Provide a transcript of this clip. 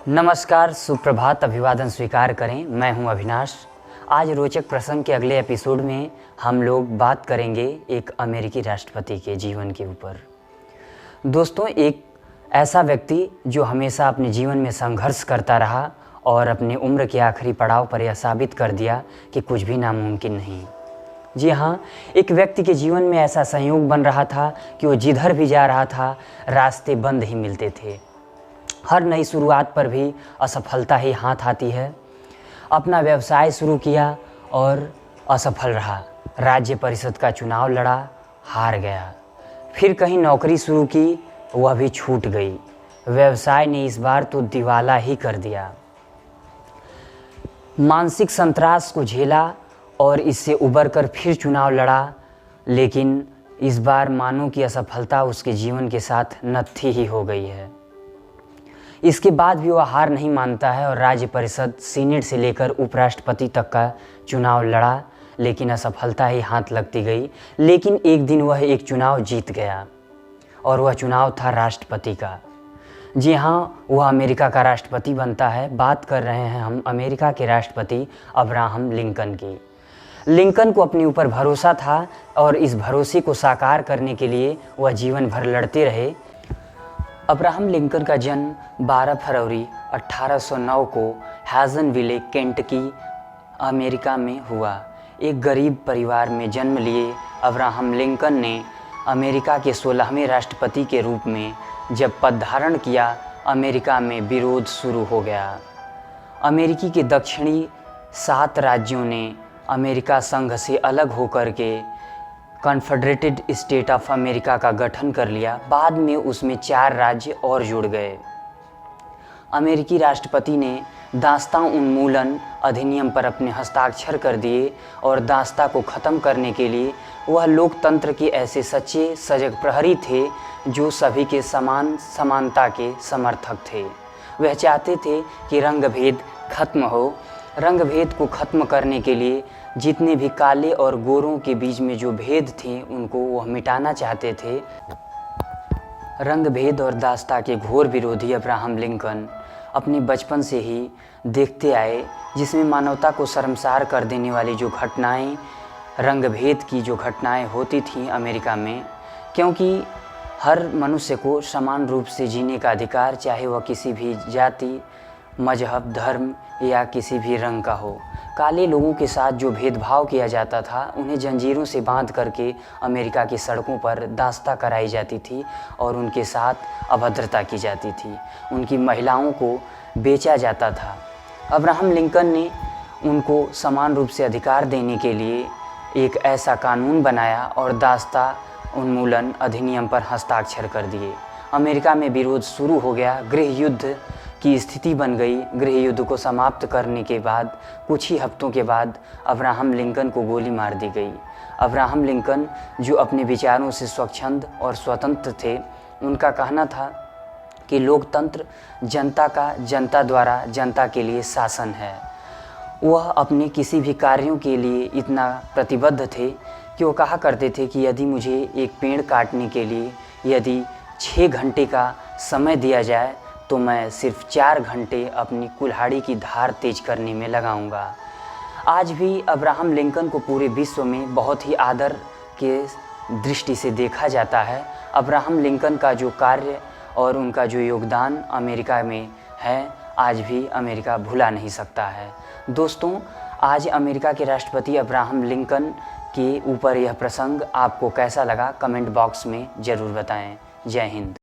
नमस्कार, सुप्रभात, अभिवादन स्वीकार करें। मैं हूं अविनाश। आज रोचक प्रसंग के अगले एपिसोड में हम लोग बात करेंगे एक अमेरिकी राष्ट्रपति के जीवन के ऊपर। दोस्तों, एक ऐसा व्यक्ति जो हमेशा अपने जीवन में संघर्ष करता रहा और अपने उम्र के आखिरी पड़ाव पर यह साबित कर दिया कि कुछ भी नामुमकिन नहीं। जी हाँ, एक व्यक्ति के जीवन में ऐसा संयोग बन रहा था कि वो जिधर भी जा रहा था रास्ते बंद ही मिलते थे। हर नई शुरुआत पर भी असफलता ही हाथ आती है। अपना व्यवसाय शुरू किया और असफल रहा। राज्य परिषद का चुनाव लड़ा, हार गया। फिर कहीं नौकरी शुरू की, वह भी छूट गई। व्यवसाय ने इस बार तो दिवाला ही कर दिया। मानसिक संतरास को झेला और इससे उबर कर फिर चुनाव लड़ा, लेकिन इस बार मानो कि असफलता उसके जीवन के साथ नत्थी ही हो गई है। इसके बाद भी वह हार नहीं मानता है और राज्य परिषद, सीनेट से लेकर उपराष्ट्रपति तक का चुनाव लड़ा, लेकिन असफलता ही हाथ लगती गई। लेकिन एक दिन वह एक चुनाव जीत गया और वह चुनाव था राष्ट्रपति का। जी हाँ, वह अमेरिका का राष्ट्रपति बनता है। बात कर रहे हैं हम अमेरिका के राष्ट्रपति अब्राहम लिंकन की। लिंकन को अपने ऊपर भरोसा था और इस भरोसे को साकार करने के लिए वह जीवन भर लड़ते रहे। अब्राहम लिंकन का जन्म 12 फरवरी 1809 को हैजनविले, केंटकी, अमेरिका में हुआ। एक गरीब परिवार में जन्म लिए अब्राहम लिंकन ने अमेरिका के 16वें राष्ट्रपति के रूप में जब पद धारण किया, अमेरिका में विरोध शुरू हो गया। अमेरिकी के दक्षिणी 7 राज्यों ने अमेरिका संघ से अलग होकर के कॉन्फेडरेटेड स्टेट ऑफ अमेरिका का गठन कर लिया। बाद में उसमें 4 राज्य और जुड़ गए। अमेरिकी राष्ट्रपति ने दास्तां उन्मूलन अधिनियम पर अपने हस्ताक्षर कर दिए और दास्तां को ख़त्म करने के लिए वह लोकतंत्र के ऐसे सच्चे सजग प्रहरी थे जो सभी के समानता के समर्थक थे। वह चाहते थे कि रंगभेद खत्म हो। रंगभेद को ख़त्म करने के लिए जितने भी काले और गोरों के बीच में जो भेद थे उनको वह मिटाना चाहते थे। रंगभेद और दास्तां के घोर विरोधी अब्राहम लिंकन अपने बचपन से ही देखते आए, जिसमें मानवता को शर्मसार कर देने वाली जो घटनाएं, रंगभेद की जो घटनाएं होती थीं अमेरिका में, क्योंकि हर मनुष्य को समान रूप से जीने का अधिकार, चाहे वह किसी भी जाति, मजहब, धर्म या किसी भी रंग का हो। काले लोगों के साथ जो भेदभाव किया जाता था, उन्हें जंजीरों से बांध करके अमेरिका की सड़कों पर दास्तां कराई जाती थी और उनके साथ अभद्रता की जाती थी। उनकी महिलाओं को बेचा जाता था। अब्राहम लिंकन ने उनको समान रूप से अधिकार देने के लिए एक ऐसा कानून बनाया और दास्तां उन्मूलन अधिनियम पर हस्ताक्षर कर दिए। अमेरिका में विरोध शुरू हो गया। गृह युद्ध की स्थिति बन गई। गृह युद्ध को समाप्त करने के बाद कुछ ही हफ्तों के बाद अब्राहम लिंकन को गोली मार दी गई। अब्राहम लिंकन, जो अपने विचारों से स्वच्छंद और स्वतंत्र थे, उनका कहना था कि लोकतंत्र जनता का, जनता द्वारा जनता के लिए शासन है। वह अपने किसी भी कार्यों के लिए इतना प्रतिबद्ध थे कि वो कहा करते थे कि यदि मुझे एक पेड़ काटने के लिए यदि 6 घंटे का समय दिया जाए तो मैं सिर्फ 4 घंटे अपनी कुल्हाड़ी की धार तेज करने में लगाऊंगा। आज भी अब्राहम लिंकन को पूरे विश्व में बहुत ही आदर के दृष्टि से देखा जाता है। अब्राहम लिंकन का जो कार्य और उनका जो योगदान अमेरिका में है, आज भी अमेरिका भुला नहीं सकता है। दोस्तों, आज अमेरिका के राष्ट्रपति अब्राहम लिंकन के ऊपर यह प्रसंग आपको कैसा लगा, कमेंट बॉक्स में ज़रूर बताएं। जय हिंद।